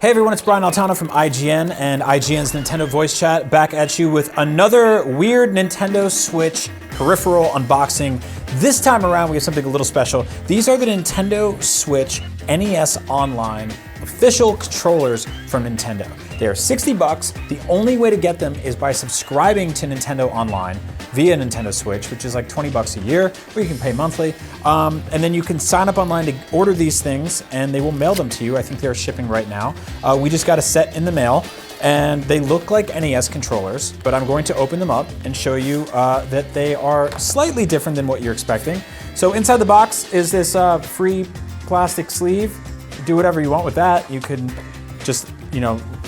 Hey everyone, it's Brian Altano from IGN and IGN's Nintendo Voice Chat, back at you with another weird Nintendo Switch peripheral unboxing. This time around we have something a little special. These are the Nintendo Switch NES Online official controllers from Nintendo. They are $60. The only way to get them is by subscribing to Nintendo Online via Nintendo Switch, which is like $20 a year, or you can pay monthly. And then you can sign up online to order these things and they will mail them to you. I think they're shipping right now. We just got a set in the mail and they look like NES controllers, but I'm going to open them up and show you that they are slightly different than what you're expecting. So inside the box is this free plastic sleeve. Do whatever you want with that. You can just,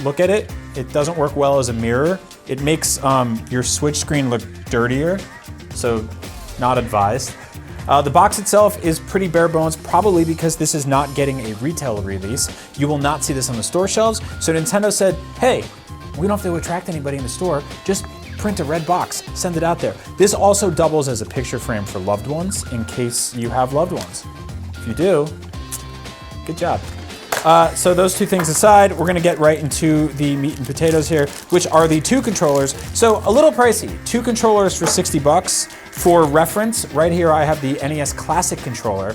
look at it. It doesn't work well as a mirror. It makes your Switch screen look dirtier, so not advised. The box itself is pretty bare bones, probably because this is not getting a retail release. You will not see this on the store shelves. So Nintendo said, hey, we don't have to attract anybody in the store. Just print a red box, send it out there. This also doubles as a picture frame for loved ones in case you have loved ones. If you do, good job. So those two things aside, we're gonna get right into the meat and potatoes here, which are the two controllers. So a little pricey, two controllers for $60. For reference, right here I have the Nes Classic Controller.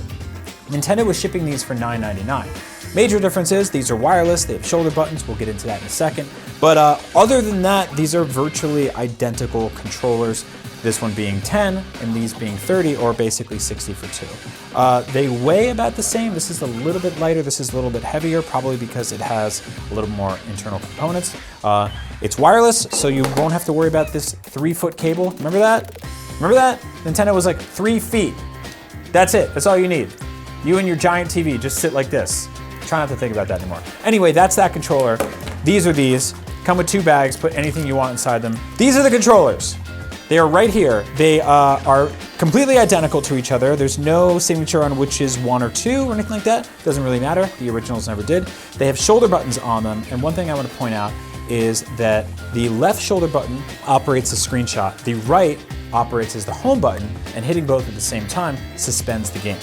Nintendo was shipping these for $9.99. Major difference is these are wireless, they have shoulder buttons, we'll get into that in a second. But other than that, these are virtually identical controllers. This one being 10 and these being 30, or basically 60 for two. They weigh about the same. This is a little bit lighter, this is a little bit heavier, probably because it has a little more internal components. It's wireless, so you won't have to worry about this 3-foot cable. Remember that? Remember that? Nintendo was like 3 feet. That's it, that's all you need. You and your giant TV, just sit like this. Try not to think about that anymore. Anyway, that's that controller. These are these. Come with 2 bags, put anything you want inside them. These are the controllers. They are right here. They are completely identical to each other. There's no signature on which is 1 or 2 or anything like that. Doesn't really matter. The originals never did. They have shoulder buttons on them, and one thing I want to point out is that the left shoulder button operates the screenshot. The right operates as the home button, and hitting both at the same time suspends the game.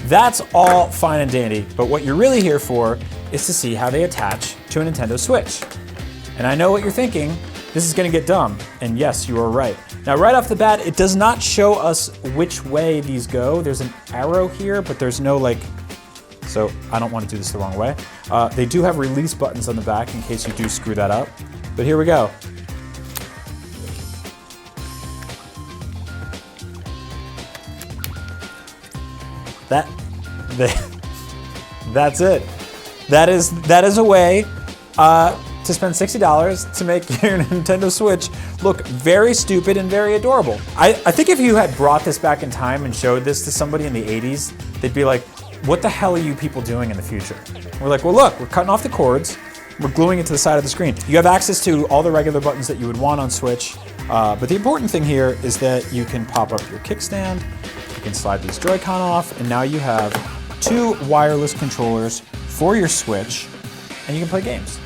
That's all fine and dandy, but what you're really here for is to see how they attach to a Nintendo Switch. And I know what you're thinking. This is gonna get dumb, and yes, you are right. Now, right off the bat, it does not show us which way these go. There's an arrow here, but there's no so I don't want to do this the wrong way. They do have release buttons on the back in case you do screw that up, but here we go. That's it. That is a way to spend $60 to make your Nintendo Switch look very stupid and very adorable. I think if you had brought this back in time and showed this to somebody in the 80s, they'd be like, what the hell are you people doing in the future? We're like, well look, we're cutting off the cords, we're gluing it to the side of the screen. You have access to all the regular buttons that you would want on Switch, but the important thing here is that you can pop up your kickstand, you can slide these Joy-Con off, and now you have 2 wireless controllers for your Switch, and you can play games.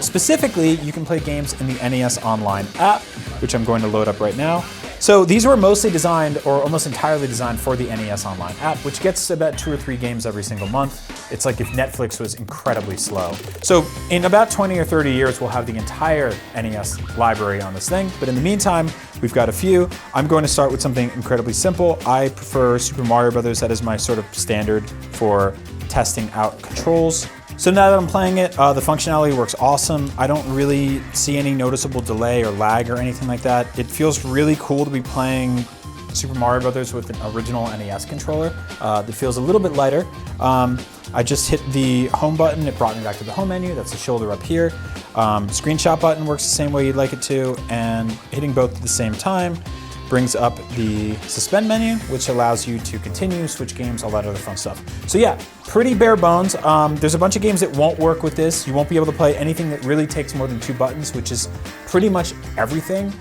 Specifically, you can play games in the NES Online app, which I'm going to load up right now. So these were mostly designed, or almost entirely designed, for the NES Online app, which gets about 2 or 3 games every single month. It's like if Netflix was incredibly slow. So in about 20 or 30 years, we'll have the entire NES library on this thing. But in the meantime, we've got a few. I'm going to start with something incredibly simple. I prefer Super Mario Brothers. That is my sort of standard for testing out controls. So now that I'm playing it, the functionality works awesome. I don't really see any noticeable delay or lag or anything like that. It feels really cool to be playing Super Mario Brothers with an original NES controller. That feels a little bit lighter. I just hit the home button, it brought me back to the home menu. That's the shoulder up here. Screenshot button works the same way you'd like it to, and hitting both at the same time brings up the suspend menu, which allows you to continue, switch games, all that other fun stuff. So yeah, pretty bare bones. There's a bunch of games that won't work with this. You won't be able to play anything that really takes more than 2 buttons, which is pretty much everything.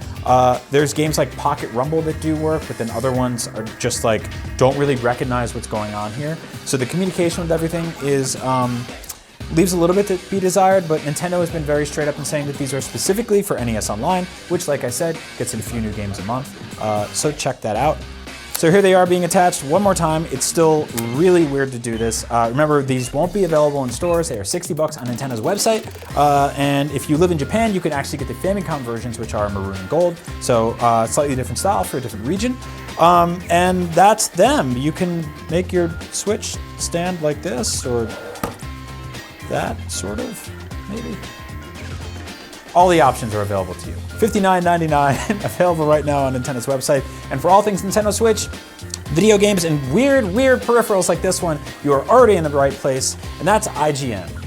There's games like Pocket Rumble that do work, but then other ones are just like, don't really recognize what's going on here. So the communication with everything is, leaves a little bit to be desired, but Nintendo has been very straight up in saying that these are specifically for NES Online, which, like I said, gets in a few new games a month. So check that out. So here they are being attached one more time. It's still really weird to do this. Remember, these won't be available in stores. They are $60 on Nintendo's website. And if you live in Japan, you can actually get the Famicom versions, which are maroon and gold. So slightly different style for a different region. And that's them. You can make your Switch stand like this, or that, sort of, maybe. All the options are available to you. $59.99, available right now on Nintendo's website. And for all things Nintendo Switch, video games, and weird peripherals like this one, you are already in the right place, and that's IGN.